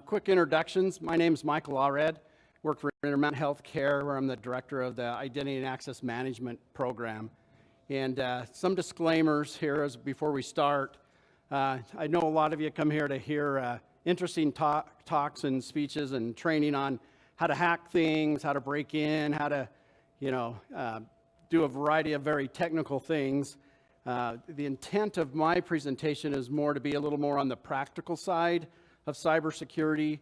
Quick introductions. My name is Michael Allred. Work for Intermountain Healthcare, where I'm the director of the Identity and Access Management program. And some disclaimers here as before we start. I know a lot of you come here to hear interesting talks and speeches and training on how to hack things, how to break in, how to, do a variety of very technical things. The intent of my presentation is more to be a little more on the practical side of cybersecurity,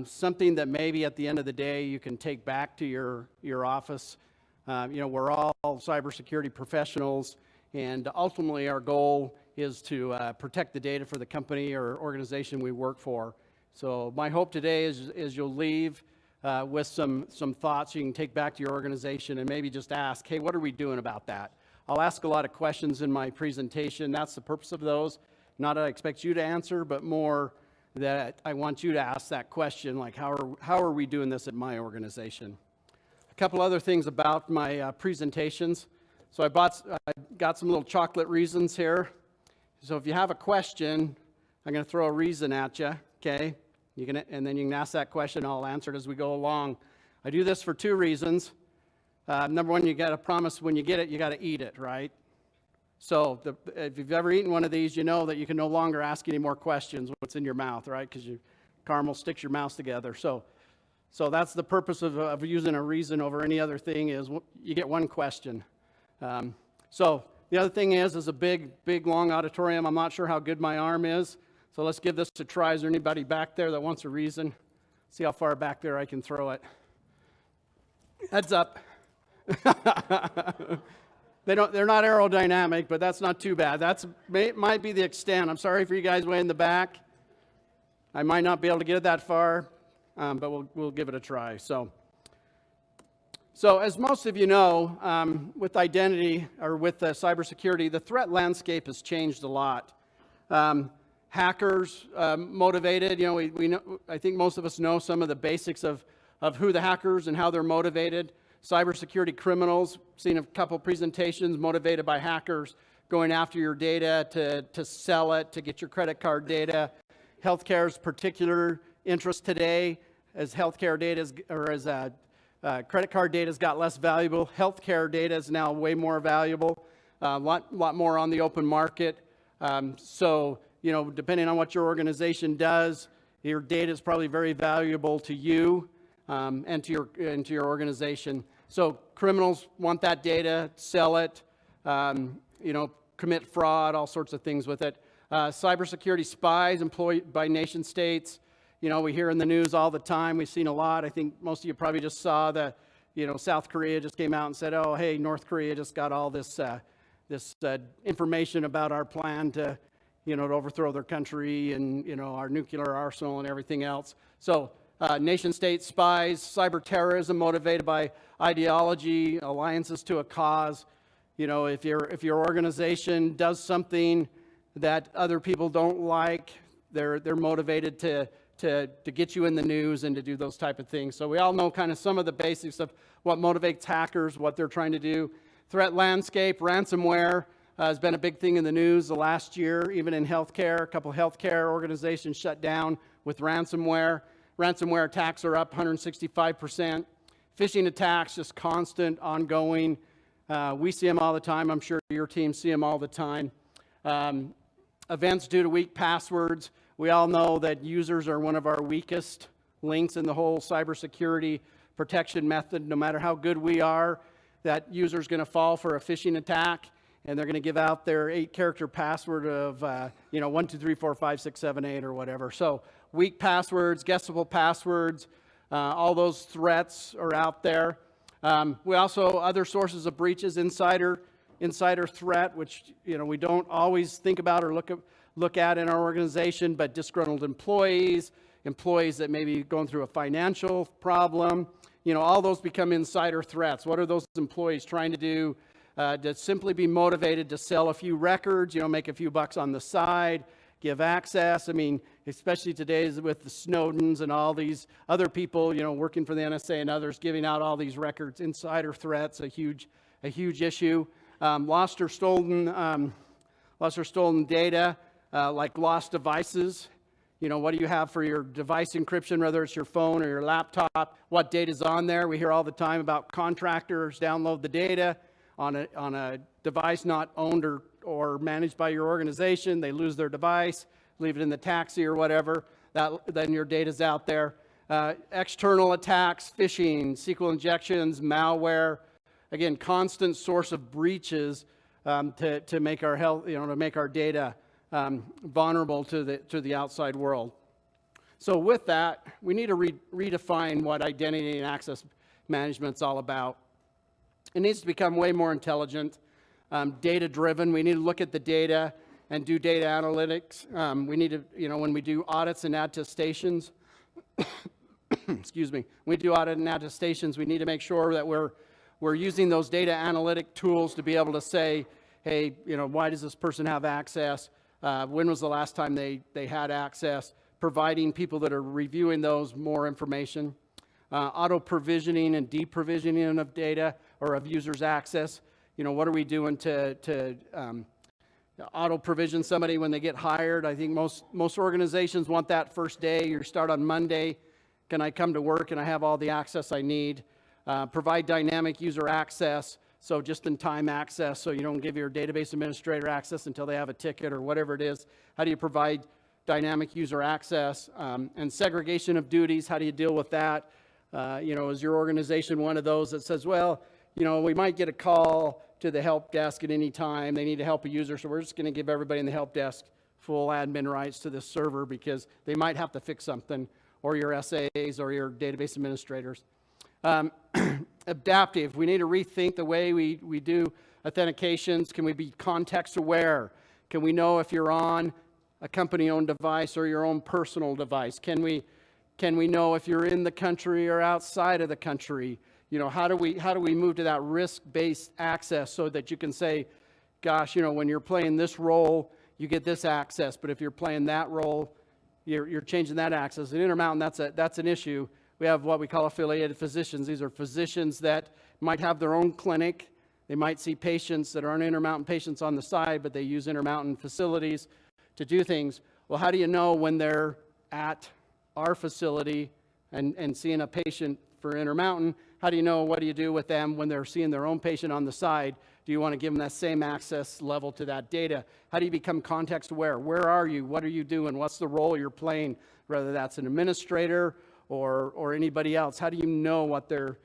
something that maybe at the end of the day you can take back to your office. We're all cybersecurity professionals, and ultimately our goal is to protect the data for the company or organization we work for. So my hope today is you'll leave with some thoughts you can take back to your organization and maybe just ask, hey, what are we doing about that? I'll ask a lot of questions in my presentation. That's the purpose of those. Not that I expect you to answer, but more that I want you to ask that question, like how are we doing this at my organization? A couple other things about my presentations. So I got some little chocolate reasons here. So if you have a question, I'm going to throw a reason at you, okay? And then you can ask that question. I'll answer it as we go along. I do this for two reasons. Number one, you got to promise when you get it, you got to eat it, right? So if you've ever eaten one of these, you know that you can no longer ask any more questions what's in your mouth, right? Because caramel sticks your mouth together. So that's the purpose of using a reason over any other thing is you get one question. So the other thing is a big, long auditorium. I'm not sure how good my arm is. So let's give this a try. Is there anybody back there that wants a reason? See how far back there I can throw it. Heads up. They're not aerodynamic, but that's not too bad. Might be the extent. I'm sorry for you guys way in the back. I might not be able to get it that far, but we'll give it a try. So as most of you know, with identity or with cybersecurity, the threat landscape has changed a lot. Hackers motivated. We know. I think most of us know some of the basics of who the hackers and how they're motivated. Cybersecurity criminals, seen a couple presentations, motivated by hackers going after your data to sell it, to get your credit card data. Healthcare's particular interest today, as healthcare data credit card data has got less valuable. Healthcare data is now way more valuable, a lot more on the open market. Depending on what your organization does, your data is probably very valuable to you and to your organization. So criminals want that data, sell it, commit fraud, all sorts of things with it. Cybersecurity spies employed by nation states. We hear in the news all the time. We've seen a lot. I think most of you probably just saw that, South Korea just came out and said, oh, hey, North Korea just got all this information about our plan to overthrow their country and, our nuclear arsenal and everything else. So nation-state spies, cyber terrorism motivated by ideology, alliances to a cause. If your organization does something that other people don't like, they're motivated to get you in the news and to do those type of things. So we all know kind of some of the basics of what motivates hackers, what they're trying to do. Threat landscape, ransomware has been a big thing in the news the last year, even in healthcare. A couple healthcare organizations shut down with ransomware. Ransomware attacks are up 165%. Phishing attacks, just constant, ongoing. We see them all the time. I'm sure your team see them all the time. Events due to weak passwords. We all know that users are one of our weakest links in the whole cybersecurity protection method. No matter how good we are, that user is going to fall for a phishing attack, and they're going to give out their 8-character password of 1, 2, 3, 4, 5, 6, 7, 8 or whatever. So weak passwords, guessable passwords, all those threats are out there. We also, other sources of breaches, insider threat, which we don't always think about or look at in our organization, but disgruntled employees that may be going through a financial problem. All those become insider threats. What are those employees trying to do? To simply be motivated to sell a few records, make a few bucks on the side, give access. I mean, especially today with the Snowdens and all these other people, working for the NSA and others, giving out all these records. Insider threats, a huge issue. Lost or stolen data, like lost devices. You know, what do you have for your device encryption, whether it's your phone or your laptop? What data's on there? We hear all the time about contractors download the data on a device not owned or managed by your organization. They lose their device, leave it in the taxi or whatever. Then your data's out there. External attacks, phishing, SQL injections, malware. Again, constant source of breaches to make our health, to make our data vulnerable to the outside world. So with that, we need to redefine what identity and access management's all about. It needs to become way more intelligent, data-driven. We need to look at the data and do data analytics. We need to, when we do audits and attestations, excuse me, when we do audit and attestations, we need to make sure that we're using those data analytic tools to be able to say, hey, why does this person have access? When was the last time they had access? Providing people that are reviewing those more information. Auto provisioning and deprovisioning of data or of users' access. What are we doing to auto provision somebody when they get hired? I think most organizations want that first day. You start on Monday. Can I come to work and I have all the access I need? Provide dynamic user access, so just-in-time access, so you don't give your database administrator access until they have a ticket or whatever it is. How do you provide dynamic user access? And segregation of duties, how do you deal with that? Is your organization one of those that says, well, we might get a call to the help desk at any time. They need to help a user, so we're just going to give everybody in the help desk full admin rights to this server because they might have to fix something, or your SAs or your database administrators. Adaptive, we need to rethink the way we do authentications. Can we be context aware? Can we know if you're on a company-owned device or your own personal device? Can we know if you're in the country or outside of the country? How do we move to that risk-based access so that you can say, gosh, when you're playing this role, you get this access, but if you're playing that role, you're changing that access. In Intermountain, that's an issue. We have what we call affiliated physicians. These are physicians that might have their own clinic. They might see patients that aren't Intermountain patients on the side, but they use Intermountain facilities to do things. Well, how do you know when they're at our facility and seeing a patient for Intermountain? How do you know, what do you do with them when they're seeing their own patient on the side? Do you want to give them that same access level to that data? How do you become context aware? Where are you? What are you doing? What's the role you're playing? Whether that's an administrator or anybody else, how do you know what their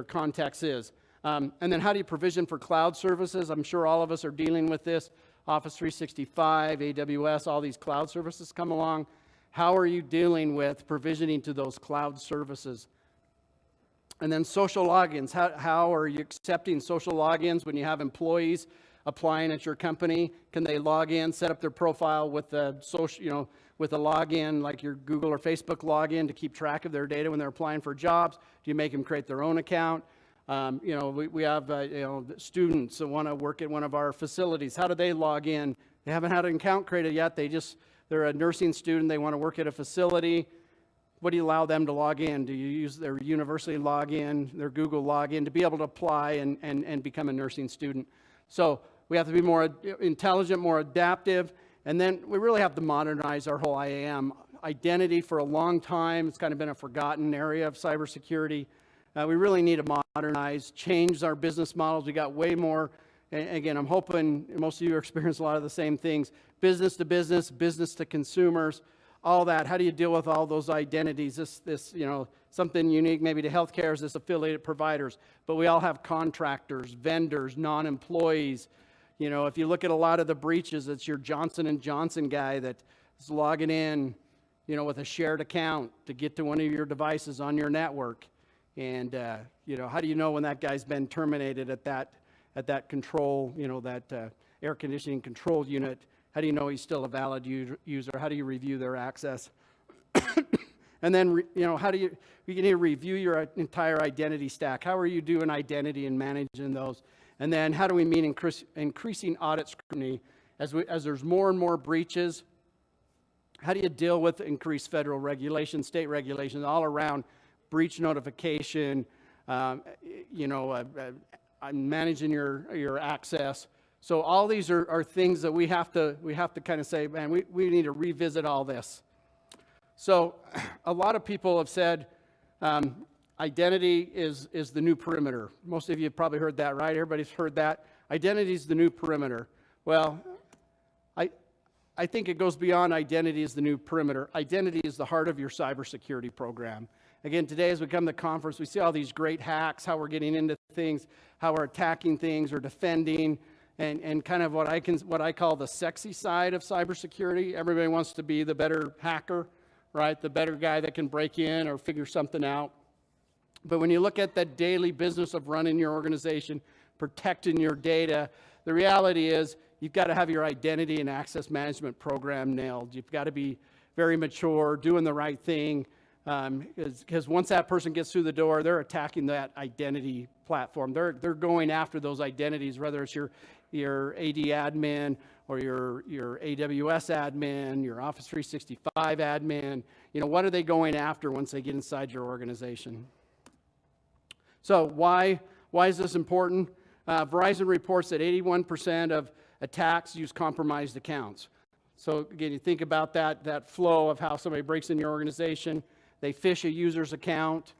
context is? And then how do you provision for cloud services? I'm sure all of us are dealing with this. Office 365, AWS, all these cloud services come along. How are you dealing with provisioning to those cloud services? And then social logins. How are you accepting social logins when you have employees applying at your company? Can they log in, set up their profile with the social, with a login like your Google or Facebook login to keep track of their data when they're applying for jobs? Do you make them create their own account? We have students that want to work at one of our facilities. How do they log in? They haven't had an account created yet. They're a nursing student. They want to work at a facility. What do you allow them to log in? Do you use their university login, their Google login to be able to apply and become a nursing student? So we have to be more intelligent, more adaptive, and then we really have to modernize our whole IAM. Identity for a long time, it's kind of been a forgotten area of cybersecurity. We really need to modernize, change our business models. We got way more, and again, I'm hoping most of you experience a lot of the same things. Business to business, business to consumers, all that. How do you deal with all those identities? This something unique maybe to healthcare is this affiliated providers, but we all have contractors, vendors, non-employees. If you look at a lot of the breaches, it's your Johnson & Johnson guy that is logging in, with a shared account to get to one of your devices on your network. And, how do you know when that guy's been terminated at that control, that air conditioning control unit? How do you know he's still a valid user? How do you review their access? And then, how do you need to review your entire identity stack? How are you doing identity and managing those? And then how do we meet increasing audit scrutiny as there's more and more breaches? How do you deal with increased federal regulation, state regulations all around breach notification, managing your access So all these are things that we have to kind of say, man, we need to revisit all this. So a lot of people have said identity is the new perimeter. Most of you have probably heard that, right? Everybody's heard that. Identity is the new perimeter. Well, I think it goes beyond identity is the new perimeter. Identity is the heart of your cybersecurity program. Again, today as we come to the conference, we see all these great hacks, how we're getting into things, how we're attacking things or defending, and kind of what I call the sexy side of cybersecurity. Everybody wants to be the better hacker, right? The better guy that can break in or figure something out. But when you look at the daily business of running your organization, protecting your data, the reality is you've got to have your identity and access management program nailed. You've got to be very mature, doing the right thing, because once that person gets through the door, they're attacking that identity platform. They're going after those identities, whether it's your AD admin or your AWS admin, your Office 365 admin. You know, what are they going after once they get inside your organization? So why is this important? Verizon reports that 81% of attacks use compromised accounts. So again, you think about that flow of how somebody breaks in your organization. They phish a user's account.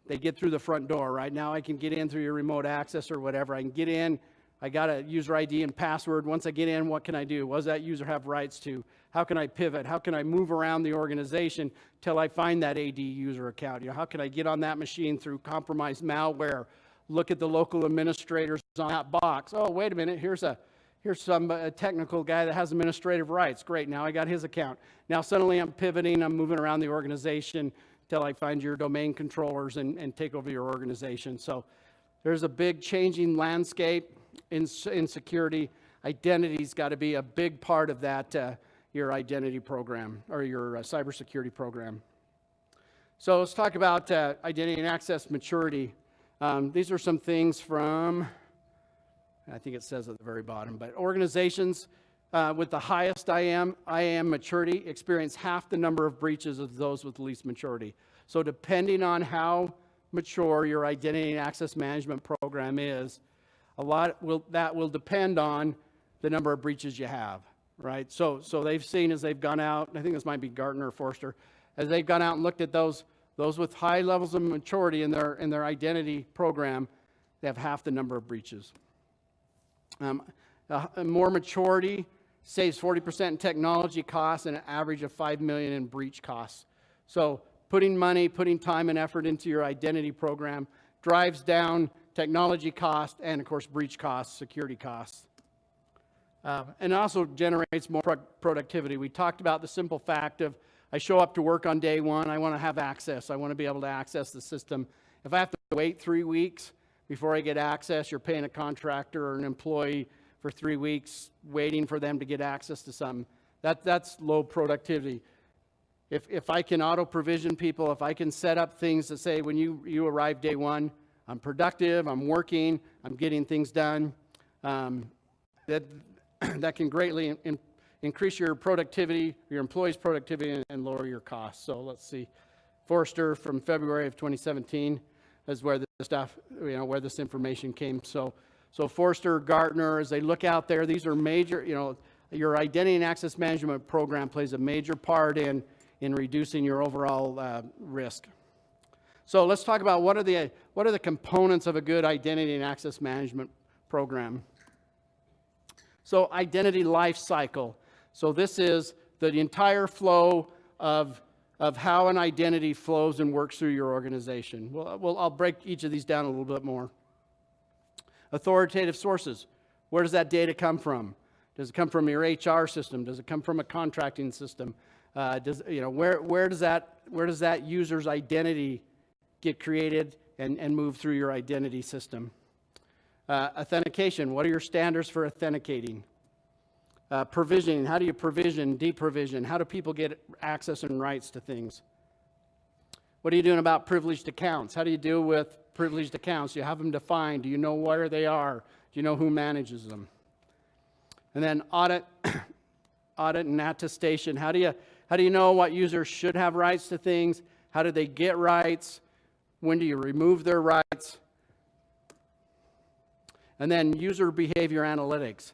They get through the front door. Right now I can get in through your remote access or whatever. I can get in. I got a user ID and password. Once I get in, what can I do? What does that user have rights to? How can I pivot? How can I move around the organization till I find that AD user account? You know, how can I get on that machine through compromised malware? Look at the local administrators on that box. Oh, wait a minute. Here's some technical guy that has administrative rights. Great. Now I got his account. Now suddenly I'm pivoting. I'm moving around the organization till I find your domain controllers and take over your organization. So there's a big changing landscape in security. Identity's got to be a big part of that, your identity program or your cybersecurity program. So let's talk about identity and access maturity. These are some things from, I think it says at the very bottom, but organizations with the highest IAM maturity experience half the number of breaches of those with least maturity. So depending on how mature your identity and access management program is, that will depend on the number of breaches you have, right? So they've seen as they've gone out, I think this might be Gartner or Forrester, as they've gone out and looked at those with high levels of maturity in their identity program, they have half the number of breaches. More maturity saves 40% in technology costs and an average of $5 million in breach costs. So putting money, putting time and effort into your identity program drives down technology costs and, of course, breach costs, security costs. And also generates more productivity. We talked about the simple fact of I show up to work on day one, I want to have access. I want to be able to access the system. If I have to wait 3 weeks before I get access, you're paying a contractor or an employee for 3 weeks waiting for them to get access to something. That's low productivity. If I can auto-provision people, if I can set up things that say when you arrive day one, I'm productive, I'm working, I'm getting things done, that can greatly increase your productivity, your employees' productivity, and lower your costs. So let's see. Forrester from February of 2017 is where where this information came. So Forrester, Gartner, as they look out there, these are major, your identity and access management program plays a major part in reducing your overall risk. So let's talk about what are the components of a good identity and access management program. So identity lifecycle. So this is the entire flow of how an identity flows and works through your organization. I'll break each of these down a little bit more. Authoritative sources. Where does that data come from? Does it come from your HR system? Does it come from a contracting system? Where does that user's identity get created and move through your identity system? Authentication. What are your standards for authenticating? Provisioning. How do you provision, deprovision? How do people get access and rights to things? What are you doing about privileged accounts? How do you deal with privileged accounts? Do you have them defined? Do you know where they are? Do you know who manages them? And then audit and attestation. How do you know what users should have rights to things? How do they get rights? When do you remove their rights? And then user behavior analytics.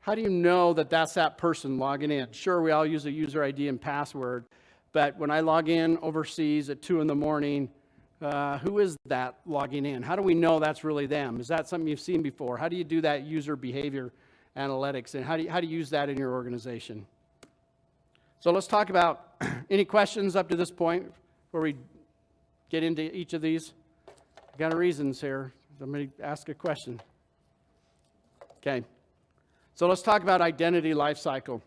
How do you know that that's that person logging in? Sure, we all use a user ID and password, but when I log in overseas at 2 in the morning, who is that logging in? How do we know that's really them? Is that something you've seen before? How do you do that user behavior analytics, and how do you use that in your organization? So let's talk about any questions up to this point before we get into each of these. I got reasons here. Somebody ask a question. Okay. So let's talk about identity lifecycle.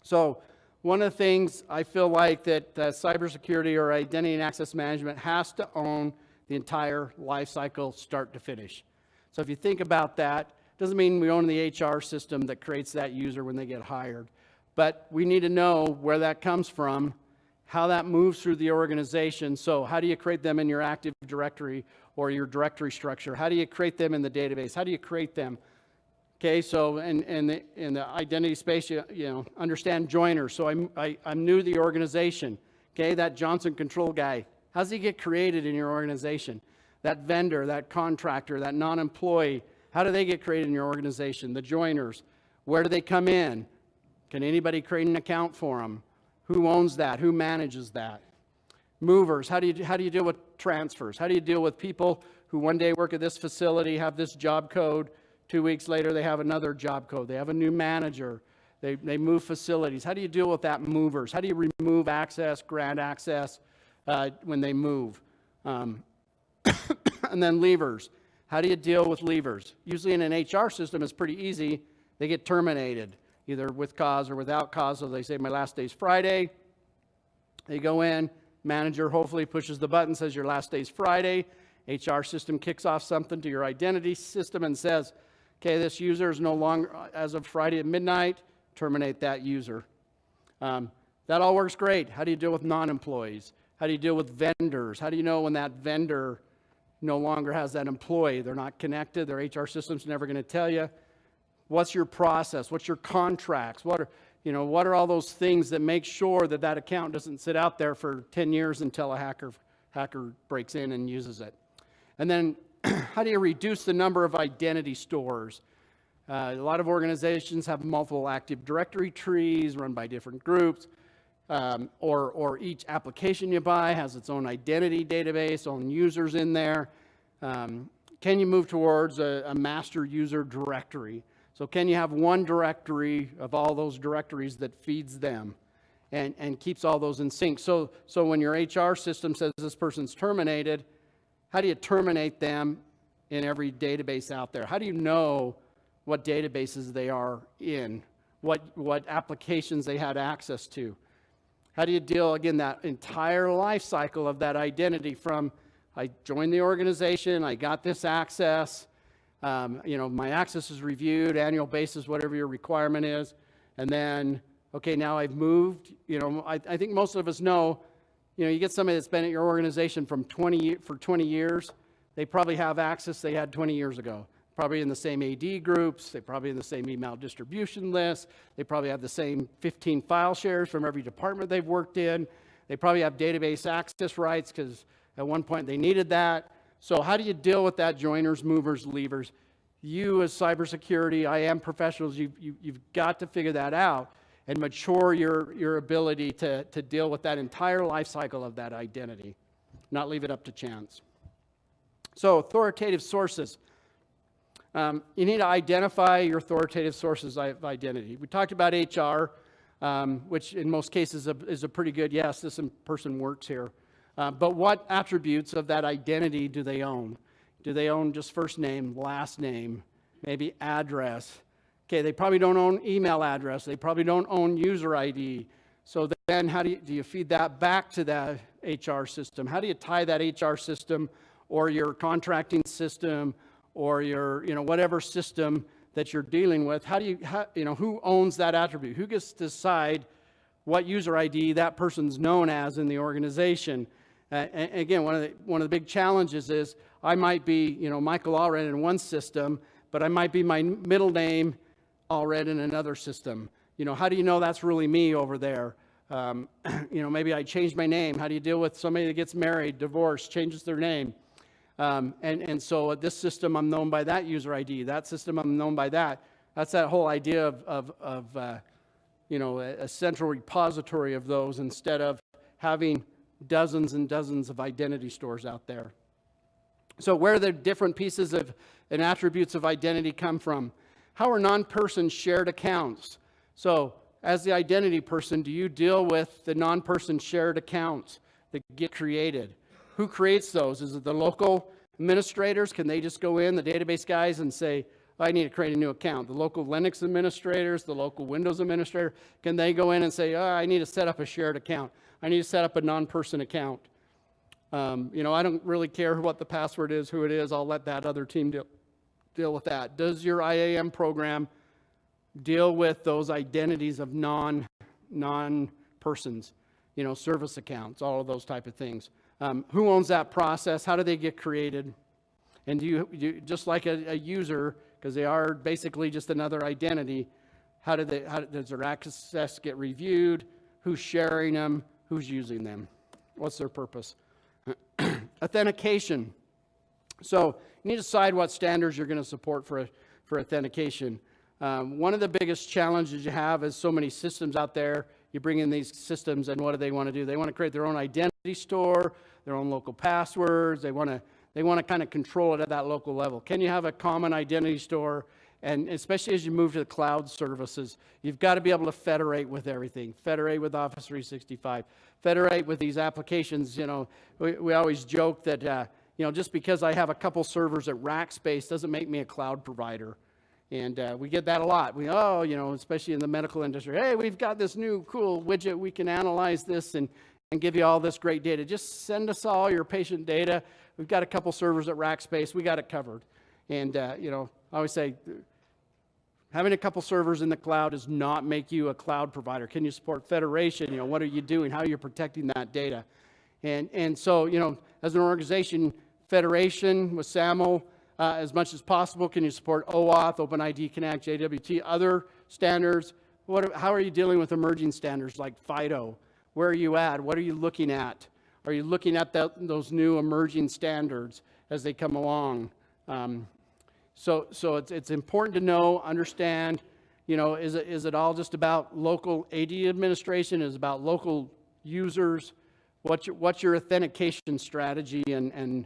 So one of the things I feel like that cybersecurity or identity and access management has to own the entire lifecycle start to finish. So if you think about that, doesn't mean we own the HR system that creates that user when they get hired, but we need to know where that comes from, how that moves through the organization. So how do you create them in your Active Directory or your directory structure? How do you create them in the database? How do you create them? Okay, so in the identity space, you know, understand joiners. So I'm new to the organization. Okay, that Johnson Control guy, how does he get created in your organization? That vendor, that contractor, that non-employee, how do they get created in your organization? The joiners, where do they come in? Can anybody create an account for them? Who owns that? Who manages that? Movers, how do you deal with transfers? How do you deal with people who one day work at this facility, have this job code, 2 weeks later they have another job code, they have a new manager, they move facilities? How do you deal with that movers? How do you remove access, grant access when they move? And then leavers. How do you deal with leavers? Usually in an HR system, it's pretty easy. They get terminated, either with cause or without cause. So they say, my last day's Friday. They go in, manager hopefully pushes the button, says your last day's Friday. HR system kicks off something to your identity system and says, okay, this user is no longer, as of Friday at midnight, terminate that user. That all works great. How do you deal with non-employees? How do you deal with vendors? How do you know when that vendor no longer has that employee? They're not connected. Their HR system's never going to tell you. What's your process? What's your contracts? What are all those things that make sure that that account doesn't sit out there for 10 years until a hacker breaks in and uses it? And then how do you reduce the number of identity stores? A lot of organizations have multiple Active Directory trees run by different groups, or each application you buy has its own identity database, own users in there. Can you move towards a master user directory? So can you have one directory of all those directories that feeds them and keeps all those in sync? So when your HR system says this person's terminated, how do you terminate them in every database out there? How do you know what databases they are in, what applications they had access to? How do you deal, again, that entire life cycle of that identity from I joined the organization, I got this access, my access is reviewed, annual basis, whatever your requirement is, and then, okay, now I've moved. I think most of us know, you get somebody that's been at your organization for 20 years, they probably have access they had 20 years ago. Probably in the same AD groups, they probably in the same email distribution list, they probably have the same 15 file shares from every department they've worked in, they probably have database access rights because at one point they needed that. So how do you deal with that joiners, movers, leavers? You as cybersecurity, IAM professionals, you've got to figure that out and mature your ability to deal with that entire life cycle of that identity, not leave it up to chance. So authoritative sources. You need to identify your authoritative sources of identity. We talked about HR, which in most cases is a pretty good, yes, this person works here. But what attributes of that identity do they own? Do they own just first name, last name, maybe address? Okay, they probably don't own email address. They probably don't own user ID. So then how do you feed that back to that HR system? How do you tie that HR system or your contracting system or your, whatever system that you're dealing with? Who owns that attribute? Who gets to decide what user ID that person's known as in the organization? Again, one of the big challenges is I might be, Michael Allred in one system, but I might be my middle name Allred in another system. How do you know that's really me over there? Maybe I changed my name. How do you deal with somebody that gets married, divorced, changes their name? And so this system, I'm known by that user ID. That system, I'm known by that. That's that whole idea of a central repository of those instead of having dozens and dozens of identity stores out there. So where the different pieces of and attributes of identity come from? How are non-person shared accounts? So as the identity person, do you deal with the non-person shared accounts that get created? Who creates those? Is it the local administrators? Can they just go in, the database guys, and say, I need to create a new account? The local Linux administrators, the local Windows administrator, can they go in and say, I need to set up a shared account. I need to set up a non-person account. I don't really care what the password is, who it is. I'll let that other team deal with that. Does your IAM program deal with those identities of non-persons, service accounts, all of those type of things? Who owns that process? How do they get created? And do you just like a user, because they are basically just another identity, how does their access get reviewed? Who's sharing them? Who's using them? What's their purpose? Authentication. So you need to decide what standards you're going to support for authentication. One of the biggest challenges you have is so many systems out there. You bring in these systems, and what do they want to do? They want to create their own identity store, their own local passwords. They want to kind of control it at that local level. Can you have a common identity store? And especially as you move to the cloud services, you've got to be able to federate with everything. Federate with Office 365. Federate with these applications. We always joke that just because I have a couple servers at Rackspace doesn't make me a cloud provider. And we get that a lot. Especially in the medical industry. Hey, we've got this new cool widget. We can analyze this and give you all this great data. Just send us all your patient data. We've got a couple servers at Rackspace. We got it covered. And, I always say, having a couple servers in the cloud does not make you a cloud provider. Can you support federation? What are you doing? How are you protecting that data? And so, as an organization, federation with SAML, as much as possible. Can you support OAuth, OpenID Connect, JWT, other standards? How are you dealing with emerging standards like FIDO? Where are you at? What are you looking at? Are you looking at those new emerging standards as they come along? So it's important to know, understand, is it all just about local AD administration? Is it about local users? What's your authentication strategy and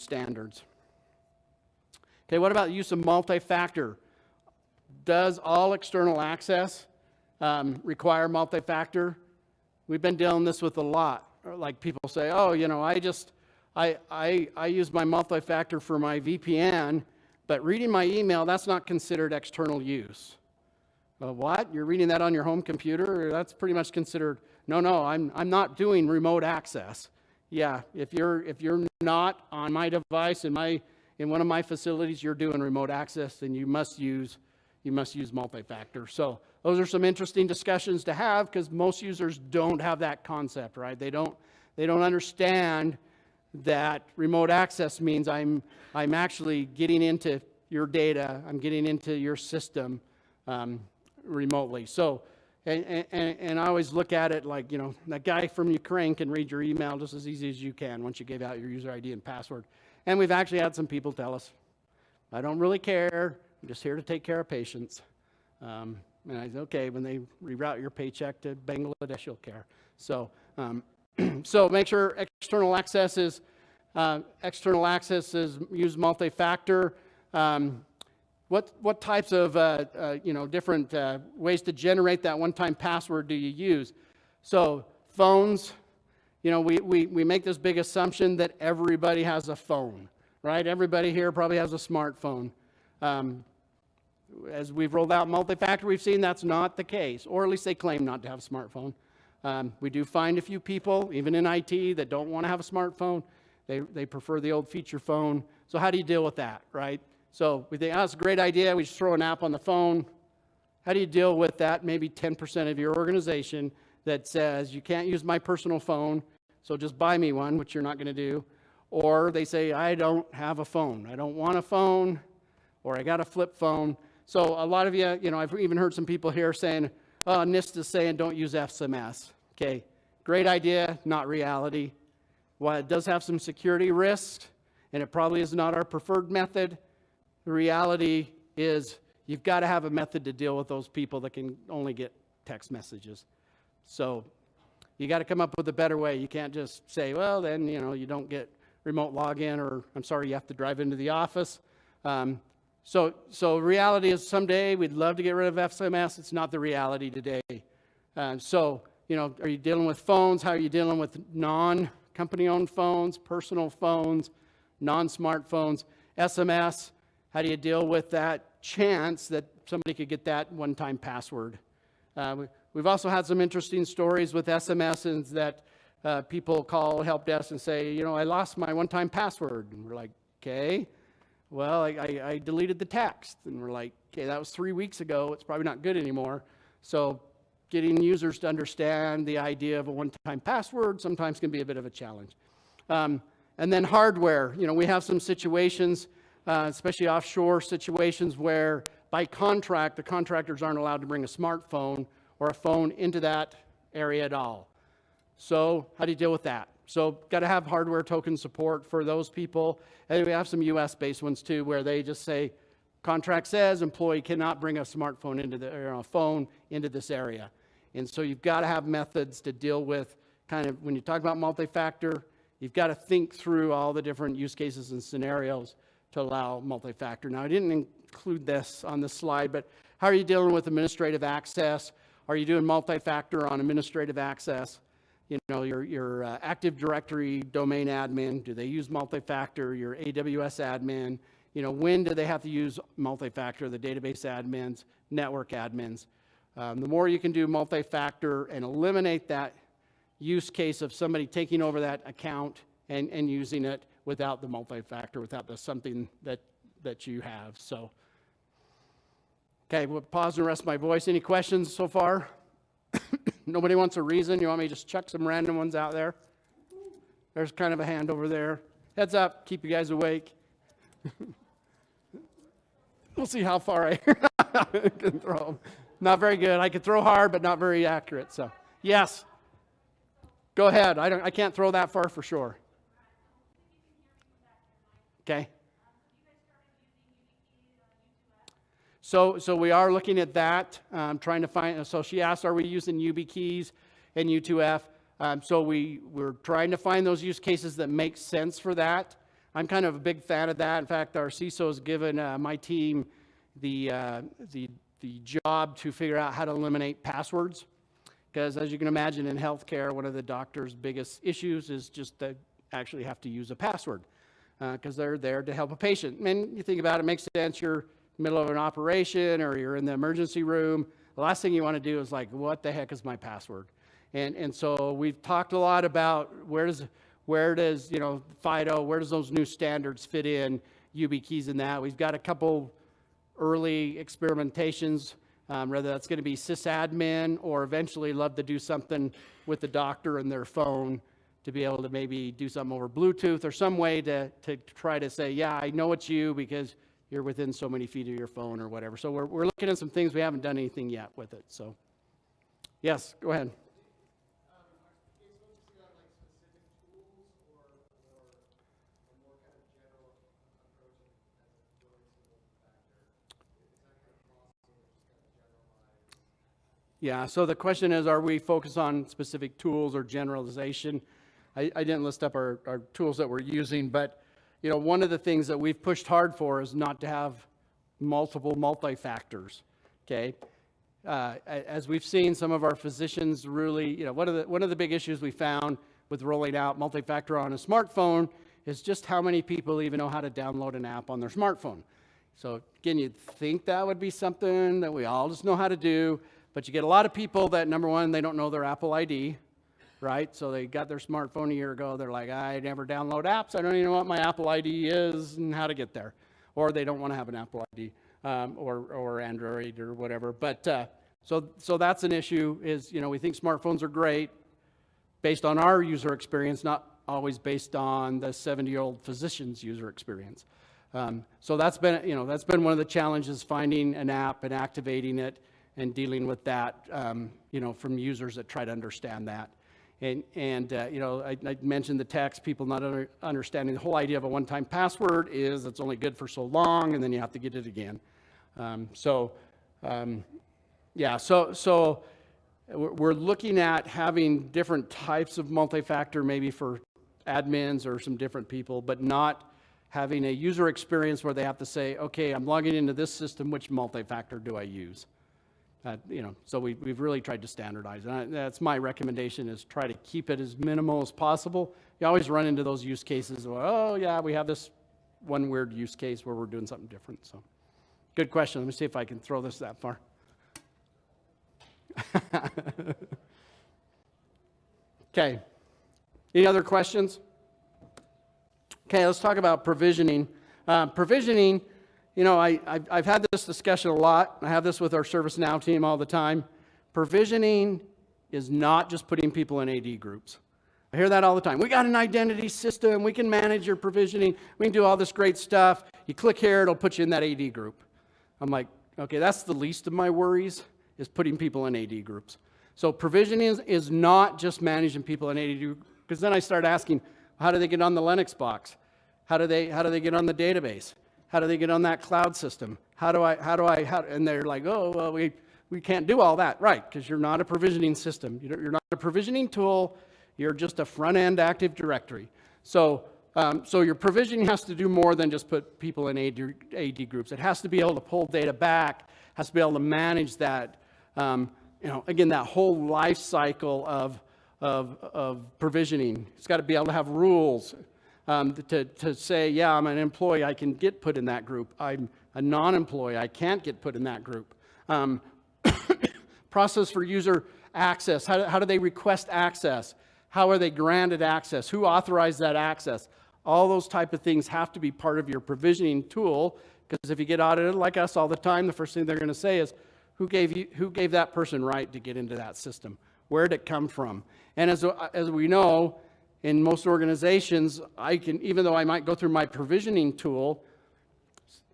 standards? Okay, what about use of multifactor? Does all external access require multifactor? We've been dealing this with a lot. Like people say, I use my multifactor for my VPN, but reading my email, that's not considered external use. What? You're reading that on your home computer? That's pretty much considered, no, I'm not doing remote access. Yeah, if you're not on my device in one of my facilities, you're doing remote access, then you must use multifactor. So those are some interesting discussions to have, because most users don't have that concept, right? They don't understand that remote access means I'm actually getting into your data, I'm getting into your system remotely. So, and I always look at it like, that guy from Ukraine can read your email just as easy as you can once you gave out your user ID and password. And we've actually had some people tell us, I don't really care, I'm just here to take care of patients. And I said, okay, when they reroute your paycheck to Bangladesh, you'll care. So, so make sure external access is use multi-factor. What types of different ways to generate that one-time password do you use? So phones, we make this big assumption that everybody has a phone, right? Everybody here probably has a smartphone. As we've rolled out multi-factor, we've seen that's not the case, or at least they claim not to have a smartphone. We do find a few people, even in IT, that don't want to have a smartphone. They prefer the old feature phone. So how do you deal with that, right? So we think, that's a great idea. We just throw an app on the phone. How do you deal with that? Maybe 10% of your organization that says, you can't use my personal phone, so just buy me one, which you're not going to do. Or they say, I don't have a phone. I don't want a phone, or I got a flip phone. So a lot of you, I've even heard some people here saying, NIST is saying don't use SMS. Okay, great idea, not reality. While it does have some security risks, and it probably is not our preferred method. The reality is you've got to have a method to deal with those people that can only get text messages. So you got to come up with a better way. You can't just say, well, then, you don't get remote login, or I'm sorry, you have to drive into the office. So reality is someday we'd love to get rid of SMS. It's not the reality today. Are you dealing with phones? How are you dealing with non-company-owned phones, personal phones, non-smartphones, SMS? How do you deal with that chance that somebody could get that one-time password? We've also had some interesting stories with SMSs that people call help desk and say, I lost my one-time password. And we're like, okay, well, I deleted the text. And we're like, okay, that was 3 weeks ago. It's probably not good anymore. So getting users to understand the idea of a one-time password sometimes can be a bit of a challenge. And then hardware. We have some situations, especially offshore situations, where by contract, the contractors aren't allowed to bring a smartphone or a phone into that area at all. So how do you deal with that? So got to have hardware token support for those people. And we have some US-based ones too, where they just say, contract says employee cannot bring a smartphone or a phone into this area. And so you've got to have methods to deal with kind of, when you talk about multi-factor, you've got to think through all the different use cases and scenarios to allow multi-factor. Now, I didn't include this on this slide, but how are you dealing with administrative access? Are you doing multi-factor on administrative access? Your Active Directory domain admin, do they use multi-factor? Your AWS admin, when do they have to use multi-factor? The database admins, network admins. The more you can do multi-factor and eliminate that use case of somebody taking over that account and using it without the multi-factor, without the something that you have. So, okay, we'll pause and rest my voice. Any questions so far? Nobody wants a reason? You want me to just chuck some random ones out there? There's kind of a hand over there. Heads up, keep you guys awake. We'll see how far I can throw. Not very good. I could throw hard, but not very accurate. So, yes. Go ahead. I can't throw that far for sure. Okay. So we are looking at that, trying to find, so she asked, are we using YubiKeys and U2F? So we're trying to find those use cases that make sense for that. I'm kind of a big fan of that. In fact, our CISO has given my team the job to figure out how to eliminate passwords. Because as you can imagine in healthcare, one of the doctor's biggest issues is just to actually have to use a password. Because they're there to help a patient. And you think about it, it makes sense. You're in the middle of an operation or you're in the emergency room. The last thing you want to do is like, what the heck is my password? And so we've talked a lot about where does FIDO, where does those new standards fit in, YubiKeys and that. We've got a couple early experimentations, whether that's going to be sysadmin or eventually love to do something with the doctor and their phone to be able to maybe do something over Bluetooth or some way to try to say, yeah, I know it's you because you're within so many feet of your phone or whatever. So we're looking at some things. We haven't done anything yet with it. So, yes, go ahead. Yeah, so the question is, are we focused on specific tools or generalization? I didn't list up our tools that we're using, but one of the things that we've pushed hard for is not to have multiple multi-factors, okay? As we've seen, some of our physicians really, one of the big issues we found with rolling out multi-factor on a smartphone is just how many people even know how to download an app on their smartphone. So again, you'd think that would be something that we all just know how to do, but you get a lot of people that, number one, they don't know their Apple ID, right? So they got their smartphone a year ago. They're like, I never download apps. I don't even know what my Apple ID is and how to get there. Or they don't want to have an Apple ID or Android or whatever. But so that's an issue is, we think smartphones are great based on our user experience, not always based on the 70-year-old physician's user experience. So that's been one of the challenges, finding an app and activating it and dealing with that, from users that try to understand that. You know, I mentioned the text, people not understanding the whole idea of a one-time password is it's only good for so long, and then you have to get it again. Yeah, so we're looking at having different types of multi-factor, maybe for admins or some different people, but not having a user experience where they have to say, okay, I'm logging into this system, which multi-factor do I use? You know, so we've really tried to standardize. And that's my recommendation, is try to keep it as minimal as possible. You always run into those use cases where, oh yeah, we have this one weird use case where we're doing something different. So good question. Let me see if I can throw this that far. Okay. Any other questions? Okay, let's talk about provisioning. Provisioning, you know, I've had this discussion a lot. I have this with our ServiceNow team all the time. Provisioning is not just putting people in AD groups. I hear that all the time. We got an identity system. We can manage your provisioning. We can do all this great stuff. You click here, it'll put you in that AD group. I'm like, okay, that's the least of my worries, is putting people in AD groups. So provisioning is not just managing people in AD groups, because then I start asking, how do they get on the Linux box? How do they get on the database? How do they get on that cloud system? And they're like, oh, well, we can't do all that. Right, because you're not a provisioning system. You're not a provisioning tool. You're just a front-end Active Directory. So your provisioning has to do more than just put people in AD groups. It has to be able to pull data back, has to be able to manage that, you know, again, that whole life cycle of provisioning. It's got to be able to have rules to say, yeah, I'm an employee, I can get put in that group. I'm a non-employee, I can't get put in that group. Process for user access. How do they request access? How are they granted access? Who authorized that access? All those type of things have to be part of your provisioning tool, because if you get audited like us all the time, the first thing they're going to say is, who gave that person right to get into that system? Where did it come from? And as we know, in most organizations, even though I might go through my provisioning tool,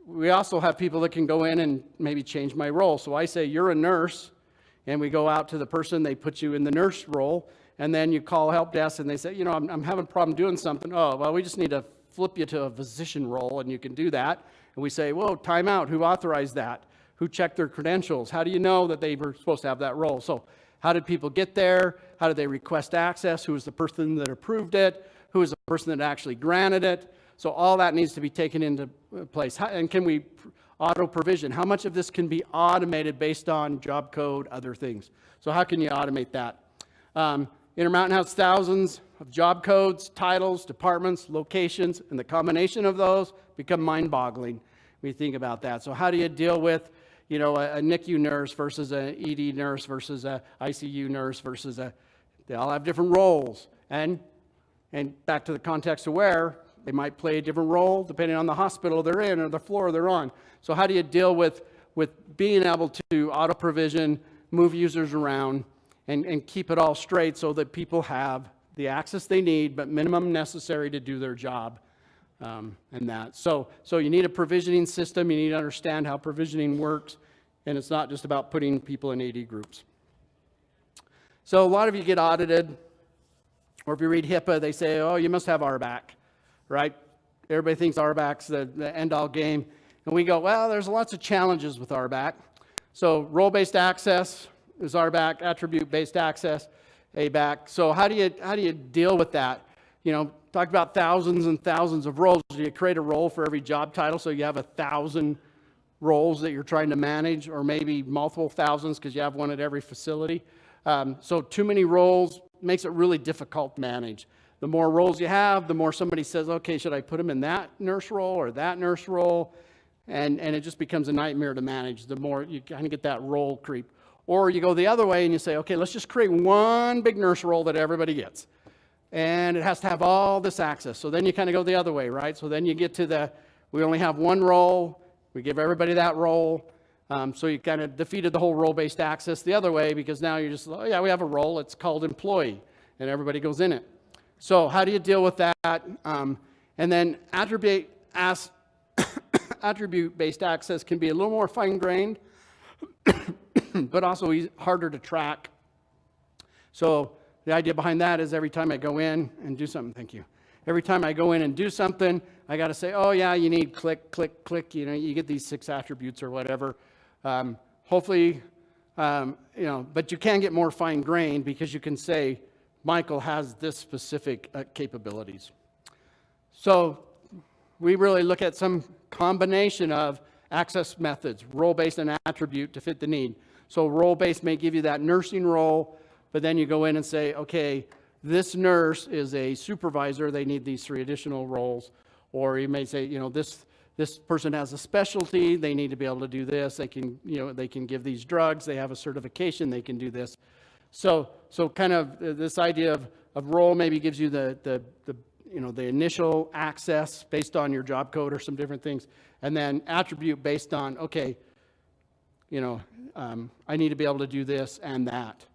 we also have people that can go in and maybe change my role. So I say, you're a nurse, and we go out to the person, they put you in the nurse role, and then you call help desk and they say, you know, I'm having a problem doing something. Oh, well, we just need to flip you to a physician role, and you can do that. And we say, whoa, time out. Who authorized that? Who checked their credentials? How do you know that they were supposed to have that role? So how did people get there? How did they request access? Who was the person that approved it? Who was the person that actually granted it? So all that needs to be taken into place. And can we auto provision? How much of this can be automated based on job code, other things? So how can you automate that? Intermountain has thousands of job codes, titles, departments, locations, and the combination of those become mind-boggling when you think about that. So how do you deal with, you know, a NICU nurse versus an ED nurse versus a ICU nurse versus they all have different roles. And back to the context of where, they might play a different role depending on the hospital they're in or the floor they're on. So how do you deal with being able to auto provision, move users around, and keep it all straight so that people have the access they need, but minimum necessary to do their job, and that. So you need a provisioning system. You need to understand how provisioning works, and it's not just about putting people in AD groups. So a lot of you get audited, or if you read HIPAA, they say, oh, you must have RBAC, right? Everybody thinks RBAC's the end-all game. And we go, well, there's lots of challenges with RBAC. So role-based access is RBAC, attribute-based access, ABAC. So how do you deal with that? You know, talk about thousands and thousands of roles. Do you create a role for every job title so you have 1,000 roles that you're trying to manage, or maybe multiple thousands because you have one at every facility? So too many roles makes it really difficult to manage. The more roles you have, the more somebody says, okay, should I put them in that nurse role or that nurse role? And it just becomes a nightmare to manage. The more you kind of get that role creep. Or you go the other way and you say, okay, let's just create one big nurse role that everybody gets. And it has to have all this access. So then you kind of go the other way, right? So then you get to we only have one role. We give everybody that role. So you kind of defeated the whole role-based access the other way, because now you're just, oh yeah, we have a role. It's called employee, and everybody goes in it. So how do you deal with that? And then attribute-based access can be a little more fine-grained, but also harder to track. So The idea behind that is every time I go in and do something, thank you. Every time I go in and do something, I got to say, oh yeah, you need click, click, click. You know, you get these 6 attributes or whatever. Hopefully, you know, but you can get more fine-grained because you can say, Michael has this specific capabilities. So we really look at some combination of access methods, role-based and attribute to fit the need. So role-based may give you that nursing role, but then you go in and say, okay, this nurse is a supervisor, they need these 3 additional roles. Or you may say, you know, this person has a specialty, they need to be able to do this, they can, you know, they can give these drugs, they have a certification, they can do this. So kind of this idea of role maybe gives you the you know, the initial access based on your job code or some different things, and then attribute based on, okay, you know, I need to be able to do this and that.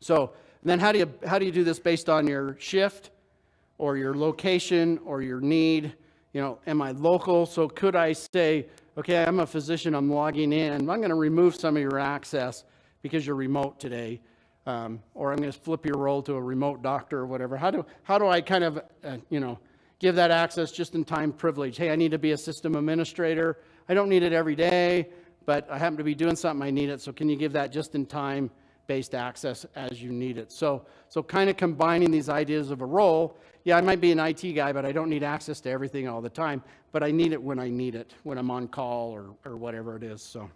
So then how do you do this based on your shift or your location or your need? You know, am I local? So could I say, okay, I'm a physician, I'm logging in, I'm going to remove some of your access because you're remote today, or I'm going to flip your role to a remote doctor or whatever. How do I kind of, you know, give that access just in time privilege? Hey, I need to be a system administrator. I don't need it every day, but I happen to be doing something, I need it. So can you give that just in time based access as you need it? So kind of combining these ideas of a role. Yeah, I might be an IT guy, but I don't need access to everything all the time, but I need it, when I'm on call or whatever it is. So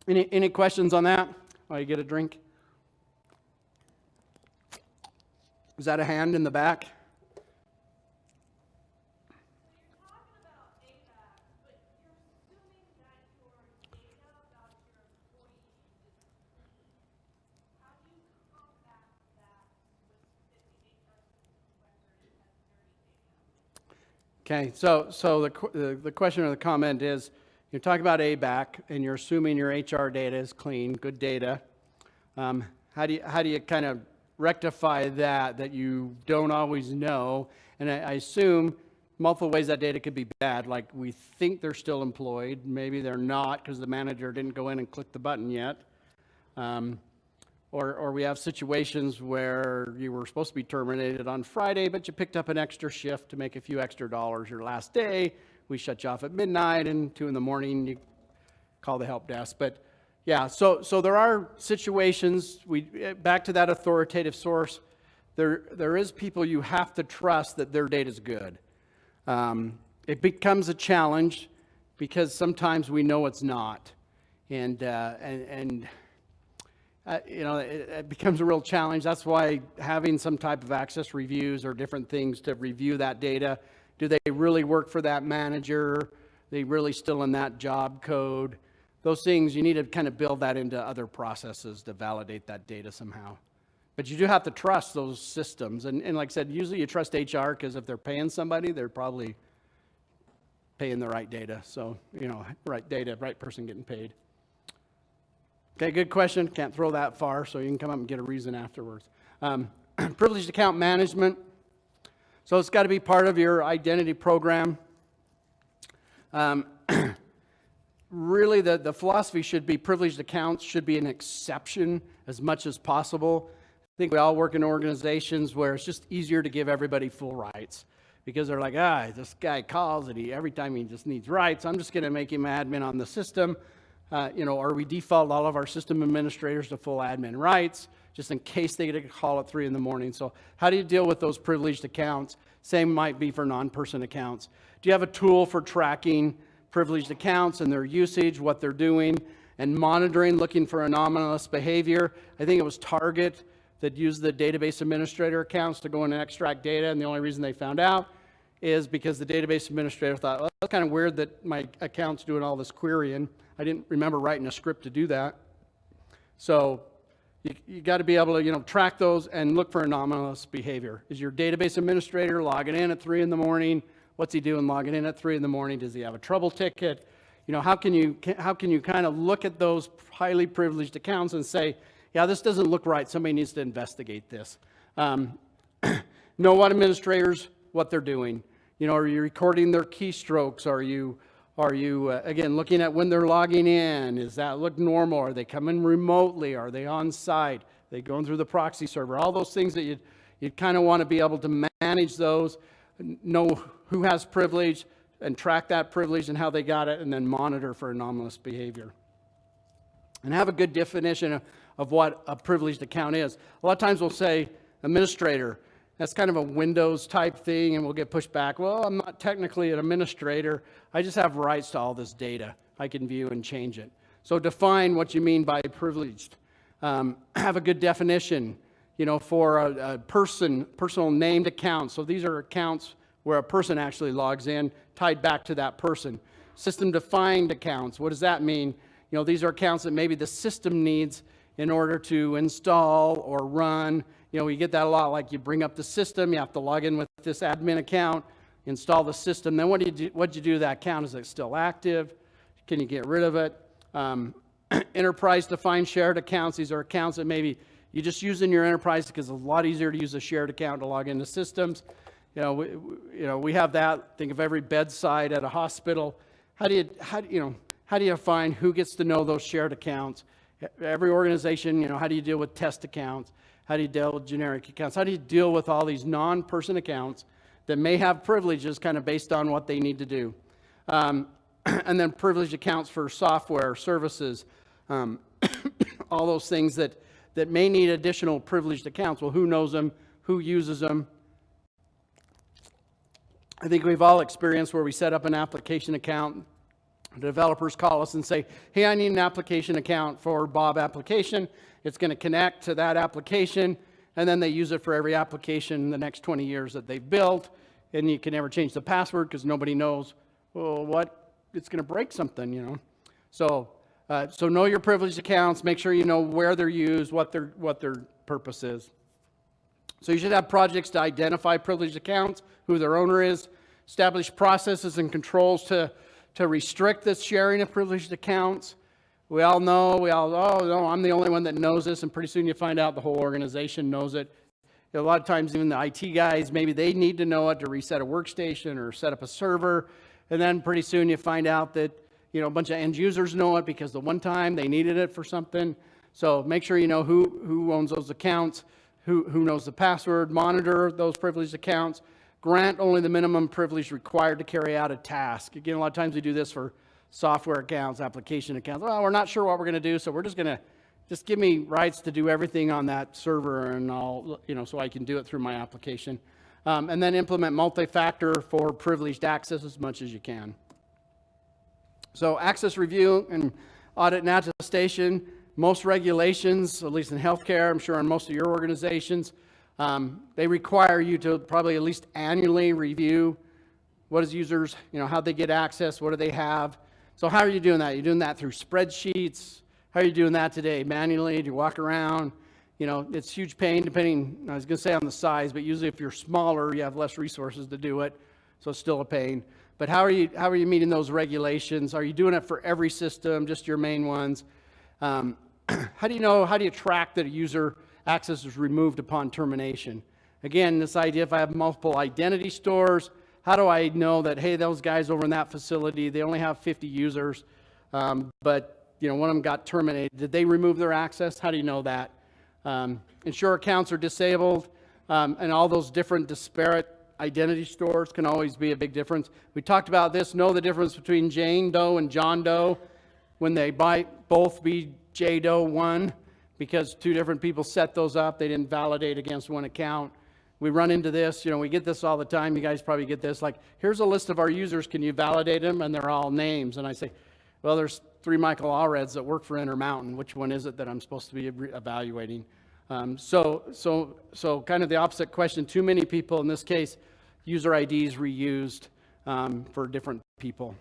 any questions on that while you get a drink? Is that a hand in the back? Okay, so the question or the comment is, you're talking about ABAC and you're assuming your HR data is clean, good data. How do you kind of rectify that you don't always know? And I assume multiple ways that data could be bad, like we think they're still employed, maybe they're not because the manager didn't go in and click the button yet. Or we have situations where you were supposed to be terminated on Friday, but you picked up an extra shift to make a few extra dollars your last day. We shut you off at midnight, and 2 a.m, you call the help desk. But yeah, so there are situations, back to that authoritative source, there is people you have to trust that their data is good. It becomes a challenge because sometimes we know it's not. And you know, it becomes a real challenge. That's why having some type of access reviews or different things to review that data. Do they really work for that manager? Are they really still in that job code? Those things, you need to kind of build that into other processes to validate that data somehow. But you do have to trust those systems. And like I said, usually you trust HR because if they're paying somebody, they're probably paying the right data. So, you know, right data, right person getting paid. Okay, good question. Can't throw that far, so you can come up and get a reason afterwards. Privileged account management. So it's got to be part of your identity program. Really, the philosophy should be privileged accounts should be an exception as much as possible. I think we all work in organizations where it's just easier to give everybody full rights because they're like, this guy calls and every time he just needs rights, I'm just going to make him admin on the system. You know, or we default all of our system administrators to full admin rights, just in case they get a call at 3 a.m. So how do you deal with those privileged accounts? Same might be for non-person accounts. Do you have a tool for tracking privileged accounts and their usage, what they're doing, and monitoring, looking for anomalous behavior? I think it was Target that used the database administrator accounts to go in and extract data, and the only reason they found out is because the database administrator thought, well, that's kind of weird that my account's doing all this querying. I didn't remember writing a script to do that. So you got to be able to, you know, track those and look for anomalous behavior. Is your database administrator logging in at 3 a.m? What's he doing logging in at 3 a.m? Does he have a trouble ticket? You know, how can you kind of look at those highly privileged accounts and say, yeah, this doesn't look right. Somebody needs to investigate this. Know what administrators, what they're doing. You know, are you recording their keystrokes? Are you Are you, again, looking at when they're logging in? Does that look normal? Are they coming remotely? Are they on site? Are they going through the proxy server? All those things that you'd kind of want to be able to manage those, know who has privilege, and track that privilege and how they got it, and then monitor for anomalous behavior. And have a good definition of what a privileged account is. A lot of times we'll say administrator. That's kind of a Windows type thing, and we'll get pushed back. Well, I'm not technically an administrator. I just have rights to all this data. I can view and change it. So define what you mean by privileged. Have a good definition, for a personal named account. So these are accounts where a person actually logs in, tied back to that person. System defined accounts. What does that mean? These are accounts that maybe the system needs in order to install or run. We get that a lot, like you bring up the system, you have to log in with this admin account, install the system. Then what do you do to that account? Is it still active? Can you get rid of it? Enterprise defined shared accounts. These are accounts that maybe you just use in your enterprise because it's a lot easier to use a shared account to log into systems. We have that. Think of every bedside at a hospital. How do you find who gets to know those shared accounts? Every organization, how do you deal with test accounts? How do you deal with generic accounts? How do you deal with all these non-person accounts that may have privileges kind of based on what they need to do? And then privileged accounts for software, services, all those things that may need additional privileged accounts. Well, who knows them? Who uses them? I think we've all experienced where we set up an application account. The developers call us and say, hey, I need an application account for Bob application. It's going to connect to that application, and then they use it for every application in the next 20 years that they've built, and you can never change the password because nobody knows, it's going to break something, So know your privileged accounts. Make sure you know where they're used, what their purpose is. So you should have projects to identify privileged accounts, who their owner is, establish processes and controls to restrict the sharing of privileged accounts. We all know, no, I'm the only one that knows this, and pretty soon you find out the whole organization knows it. A lot of times even the IT guys, maybe they need to know it to reset a workstation or set up a server, and then pretty soon you find out that a bunch of end users know it because the one time they needed it for something. So make sure you know who owns those accounts, who knows the password, monitor those privileged accounts, grant only the minimum privilege required to carry out a task. Again, a lot of times we do this for software accounts, application accounts. Well, we're not sure what we're going to do, so we're just going to give me rights to do everything on that server, and I'll, so I can do it through my application. And then implement multi-factor for privileged access as much as you can. So access review and audit and attestation. Most regulations, at least in healthcare, I'm sure in most of your organizations, they require you to probably at least annually review what is users, how they get access, what do they have. So how are you doing that? You're doing that through spreadsheets. How are you doing that today? Manually? Do you walk around? It's huge pain depending, I was going to say on the size, but usually if you're smaller, you have less resources to do it. So it's still a pain. But how are you meeting those regulations? Are you doing it for every system, just your main ones? How do you track that a user access is removed upon termination? Again, this idea, if I have multiple identity stores, how do I know that, hey, those guys over in that facility, they only have 50 users, but one of them got terminated. Did they remove their access? How do you know that? Ensure accounts are disabled, and all those different disparate identity stores can always be a big difference. We talked about this, know the difference between Jane Doe and John Doe when they might both be J Doe 1 because two different people set those up. They didn't validate against one account. We run into this, we get this all the time. You guys probably get this, like, here's a list of our users. Can you validate them? And they're all names. And I say, well, there's 3 Michael Allreds that work for Intermountain. Which one is it that I'm supposed to be evaluating? So kind of the opposite question. Too many people, in this case, user IDs reused for different people.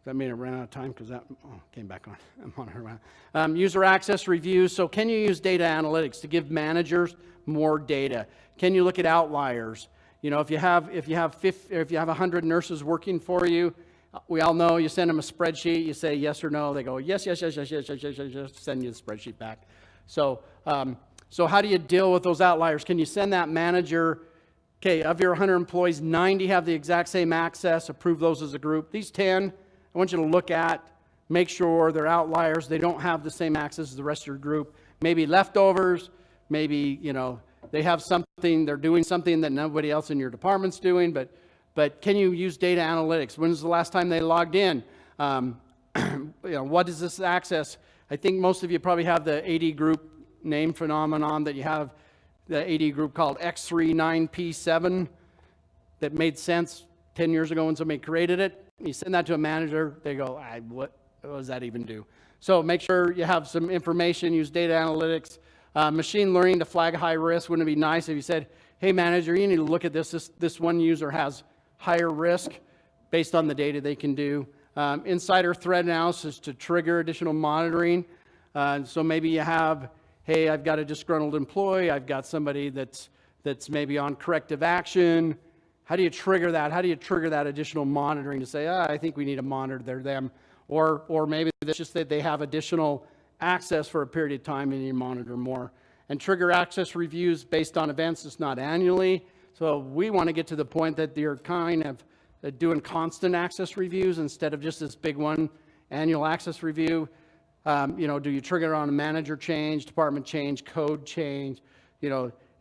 That made it run out of time because that came back on. I'm on it around. User access reviews. So can you use data analytics to give managers more data? Can you look at outliers? If you have 100 nurses working for you, we all know you send them a spreadsheet. You say yes or no. They go yes. Send you the spreadsheet back. So how do you deal with those outliers? Can you send that manager Okay, of your 100 employees, 90 have the exact same access, approve those as a group. These 10, I want you to look at, make sure they're outliers, they don't have the same access as the rest of your group. Maybe leftovers, maybe, they have something, they're doing something that nobody else in your department's doing, but can you use data analytics? When was the last time they logged in? What is this access? I think most of you probably have the AD group name phenomenon, that you have the AD group called X39P7 that made sense 10 years ago when somebody created it. You send that to a manager, they go, what does that even do? So make sure you have some information, use data analytics. Machine learning to flag high risk. Wouldn't it be nice if you said, hey manager, you need to look at this one user has higher risk based on the data they can do. Insider threat analysis to trigger additional monitoring. So maybe you have, hey, I've got a disgruntled employee, I've got somebody that's maybe on corrective action. How do you trigger that? How do you trigger that additional monitoring to say, I think we need to monitor them? Or maybe it's just that they have additional access for a period of time and you monitor more. And trigger access reviews based on events, it's not annually. So we want to get to the point that you're kind of doing constant access reviews instead of just this big one annual access review. Do you trigger it on a manager change, department change, code change?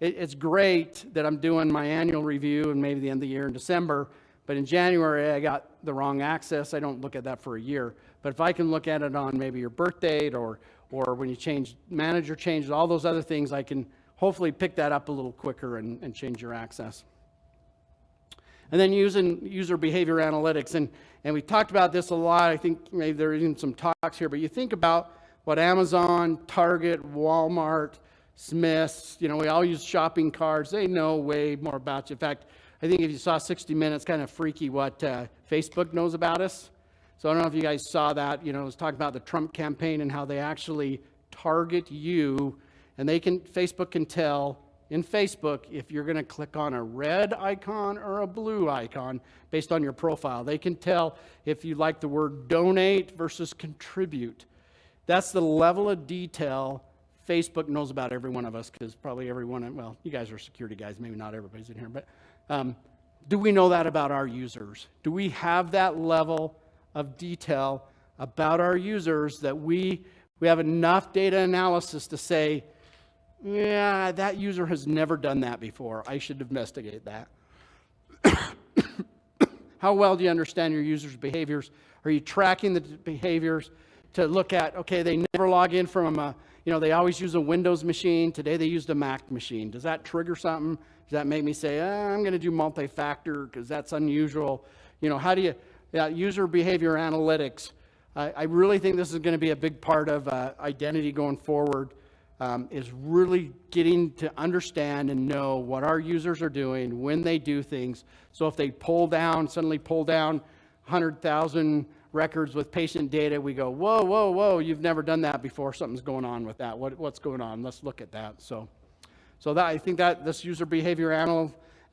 It's great that I'm doing my annual review and maybe the end of the year in December, but in January I got the wrong access. I don't look at that for a year. But if I can look at it on maybe your birth date or when you change manager changes, all those other things, I can hopefully pick that up a little quicker and change your access. And then using user behavior analytics, and we talked about this a lot. I think maybe there are even some talks here, but you think about what Amazon, Target, Walmart, Smith's, we all use shopping carts. They know way more about you. In fact, I think if you saw 60 Minutes, kind of freaky what Facebook knows about us. So I don't know if you guys saw that. It was talking about the Trump campaign and how they actually target you, and Facebook can tell in Facebook if you're going to click on a red icon or a blue icon based on your profile. They can tell if you like the word donate versus contribute. That's the level of detail Facebook knows about every one of us, because probably everyone, well, you guys are security guys, maybe not everybody's in here, but do we know that about our users? Do we have that level of detail about our users that we have enough data analysis to say, yeah, that user has never done that before, I should investigate that? How well do you understand your users' behaviors? Are you tracking the behaviors to look at, okay, they never log in from they always use a Windows machine. Today they used a Mac machine. Does that trigger something? Does that make me say, I'm going to do multi-factor because that's unusual? How do you, user behavior analytics. I really think this is going to be a big part of identity going forward, is really getting to understand and know what our users are doing when they do things. So if they suddenly pull down 100,000 records with patient data, we go, whoa, you've never done that before. Something's going on with that. What's going on? Let's look at that. So that, I think that this user behavior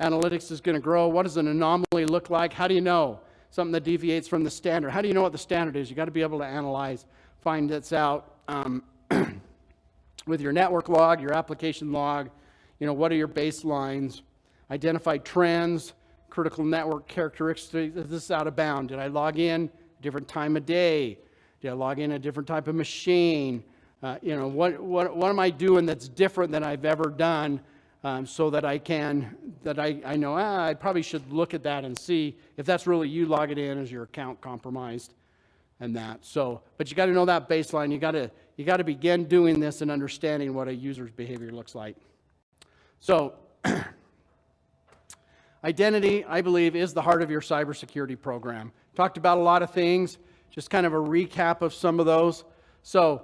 analytics is going to grow. What does an anomaly look like? How do you know something that deviates from the standard? How do you know what the standard is? You got to be able to analyze, find that's out with your network log, your application log. What are your baselines? Identify trends, critical network characteristics. Is this out of bound? Did I log in a different time of day? Did I log in a different type of machine? What am I doing that's different than I've ever done, so that I know I probably should look at that and see if that's really you logging in, is your account compromised, and that. So, but you got to know that baseline. You got to begin doing this and understanding what a user's behavior looks like. So, identity, I believe, is the heart of your cybersecurity program. Talked about a lot of things, just kind of a recap of some of those. So,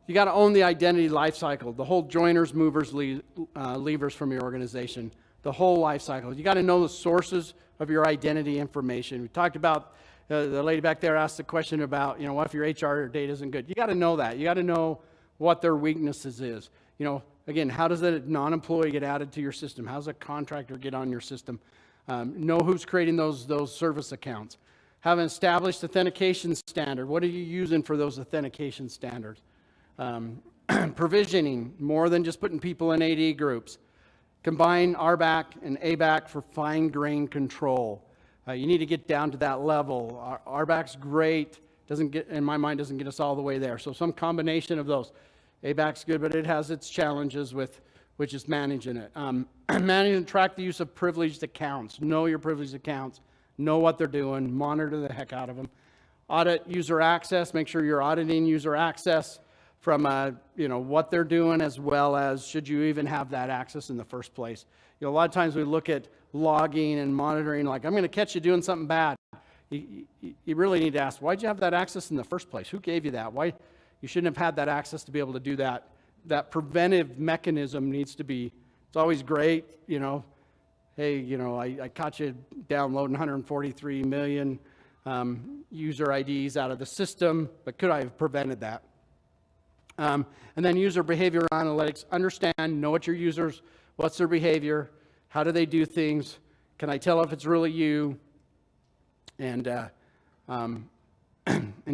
you got to own the identity lifecycle, the whole joiners, movers, leavers from your organization, the whole lifecycle. You got to know the sources of your identity information. We talked about, the lady back there asked the question about, what if your HR data isn't good? You got to know that. You got to know what their weaknesses is. Again, how does a non-employee get added to your system? How does a contractor get on your system? Know who's creating those service accounts. Have an established authentication standard. What are you using for those authentication standards? Provisioning, more than just putting people in AD groups. Combine RBAC and ABAC for fine-grained control. You need to get down to that level. RBAC's great, in my mind, doesn't get us all the way there. So some combination of those. ABAC's good, but it has its challenges with which is managing it. Manage and track the use of privileged accounts. Know your privileged accounts. Know what they're doing. Monitor the heck out of them. Audit user access. Make sure you're auditing user access from what they're doing, as well as should you even have that access in the first place. A lot of times we look at logging and monitoring like, I'm going to catch you doing something bad. You really need to ask, why'd you have that access in the first place? Who gave you that? Why? You shouldn't have had that access to be able to do that. That preventive mechanism needs to be, it's always great, hey, I caught you downloading 143 million user IDs out of the system, but could I have prevented that? And then user behavior analytics. Understand, know what your users, what's their behavior, how do they do things, can I tell if it's really you, and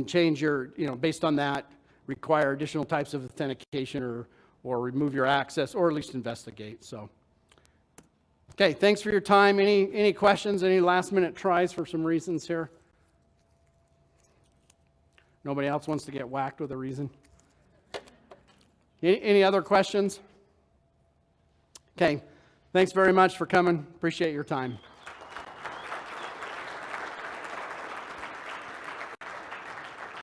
change your, based on that, require additional types of authentication or remove your access, or at least investigate. So, okay, thanks for your time. Any questions, any last minute tries for some reasons here? Nobody else wants to get whacked with a reason? Any other questions? Okay, thanks very much for coming. Appreciate your time.